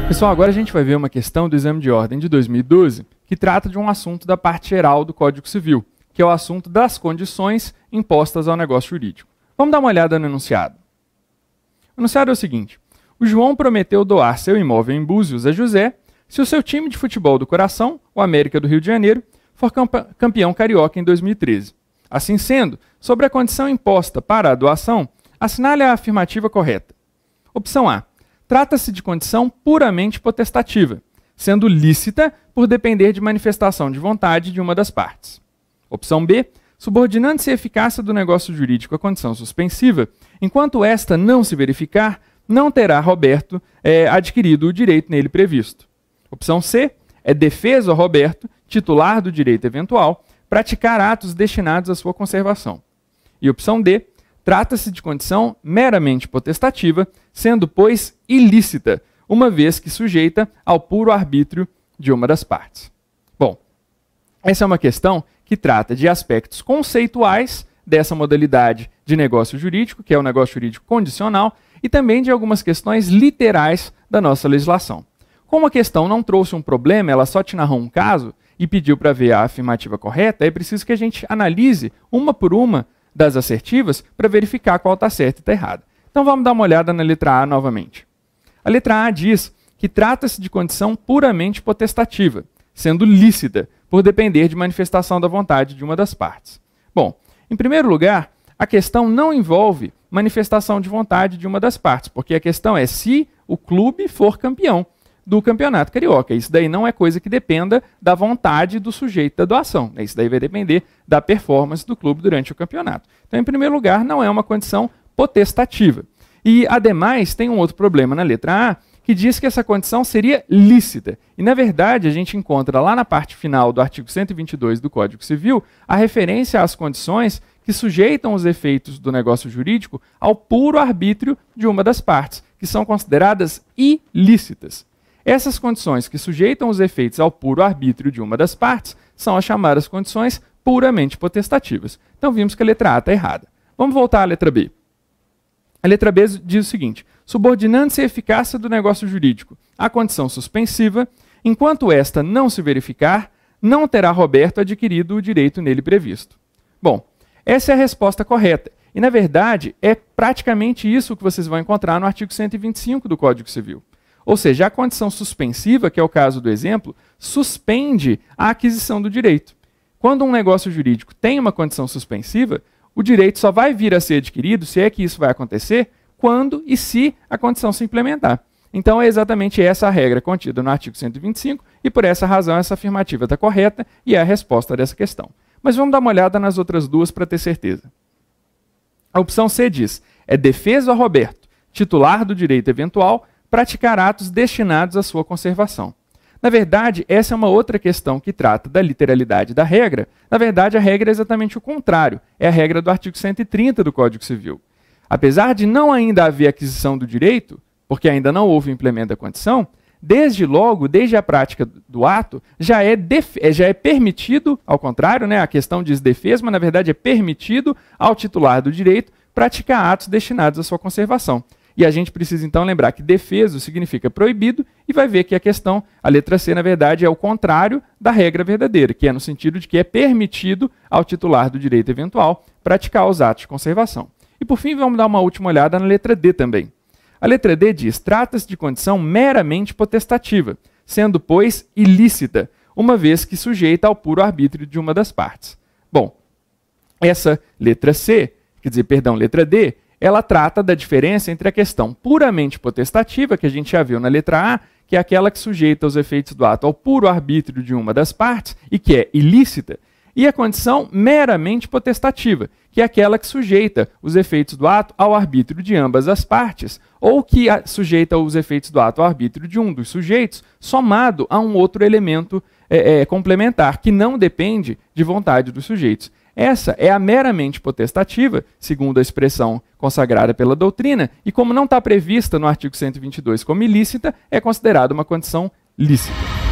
Pessoal, agora a gente vai ver uma questão do exame de ordem de 2012 que trata de um assunto da parte geral do Código Civil, que é o assunto das condições impostas ao negócio jurídico. Vamos dar uma olhada no enunciado. O enunciado é o seguinte: o João prometeu doar seu imóvel em Búzios a José se o seu time de futebol do coração, o América do Rio de Janeiro, for campeão carioca em 2013. Assim sendo, sobre a condição imposta para a doação, assinale a afirmativa correta. Opção A. Trata-se de condição puramente potestativa, sendo lícita por depender de manifestação de vontade de uma das partes. Opção B. Subordinando-se a eficácia do negócio jurídico à condição suspensiva, enquanto esta não se verificar, não terá Roberto adquirido o direito nele previsto. Opção C. É defeso a Roberto, titular do direito eventual, praticar atos destinados à sua conservação. E opção D. Trata-se de condição meramente potestativa, sendo, pois, ilícita, uma vez que sujeita ao puro arbítrio de uma das partes. Bom, essa é uma questão que trata de aspectos conceituais dessa modalidade de negócio jurídico, que é o negócio jurídico condicional, e também de algumas questões literais da nossa legislação. Como a questão não trouxe um problema, ela só te narrou um caso e pediu para ver a afirmativa correta, é preciso que a gente analise uma por uma das assertivas para verificar qual está certa e está errada. Então vamos dar uma olhada na letra A novamente. A letra A diz que trata-se de condição puramente potestativa, sendo lícita por depender de manifestação da vontade de uma das partes. Bom, em primeiro lugar, a questão não envolve manifestação de vontade de uma das partes, porque a questão é se o clube for campeão do campeonato carioca. Isso daí não é coisa que dependa da vontade do sujeito da doação. Isso daí vai depender da performance do clube durante o campeonato. Então, em primeiro lugar, não é uma condição potestativa. E, ademais, tem um outro problema na letra A, que diz que essa condição seria lícita. E, na verdade, a gente encontra lá na parte final do artigo 122 do Código Civil a referência às condições que sujeitam os efeitos do negócio jurídico ao puro arbítrio de uma das partes, que são consideradas ilícitas. Essas condições que sujeitam os efeitos ao puro arbítrio de uma das partes são as chamadas condições puramente potestativas. Então vimos que a letra A está errada. Vamos voltar à letra B. A letra B diz o seguinte: subordinando-se a eficácia do negócio jurídico à condição suspensiva, enquanto esta não se verificar, não terá Roberto adquirido o direito nele previsto. Bom, essa é a resposta correta. E, na verdade, é praticamente isso que vocês vão encontrar no artigo 125 do Código Civil. Ou seja, a condição suspensiva, que é o caso do exemplo, suspende a aquisição do direito. Quando um negócio jurídico tem uma condição suspensiva, o direito só vai vir a ser adquirido, se é que isso vai acontecer, quando e se a condição se implementar. Então é exatamente essa a regra contida no artigo 125 e por essa razão essa afirmativa está correta e é a resposta dessa questão. Mas vamos dar uma olhada nas outras duas para ter certeza. A opção C diz: é defeso a Roberto, titular do direito eventual, praticar atos destinados à sua conservação. Na verdade, essa é uma outra questão que trata da literalidade da regra. Na verdade, a regra é exatamente o contrário. É a regra do artigo 130 do Código Civil. Apesar de não ainda haver aquisição do direito, porque ainda não houve implemento da condição, desde logo, desde a prática do ato, já é permitido, ao contrário, né, a questão diz defesa, mas na verdade é permitido ao titular do direito praticar atos destinados à sua conservação. E a gente precisa então lembrar que defeso significa proibido e vai ver que a questão, a letra C, na verdade, é o contrário da regra verdadeira, que é no sentido de que é permitido ao titular do direito eventual praticar os atos de conservação. E por fim, vamos dar uma última olhada na letra D também. A letra D diz: trata-se de condição meramente potestativa, sendo, pois, ilícita, uma vez que sujeita ao puro arbítrio de uma das partes. Bom, essa letra D, ela trata da diferença entre a questão puramente potestativa, que a gente já viu na letra A, que é aquela que sujeita os efeitos do ato ao puro arbítrio de uma das partes e que é ilícita, e a condição meramente potestativa, que é aquela que sujeita os efeitos do ato ao arbítrio de ambas as partes, ou que sujeita os efeitos do ato ao arbítrio de um dos sujeitos, somado a um outro elemento complementar, que não depende de vontade dos sujeitos. Essa é a meramente potestativa, segundo a expressão consagrada pela doutrina, e como não está prevista no artigo 122 como ilícita, é considerada uma condição lícita.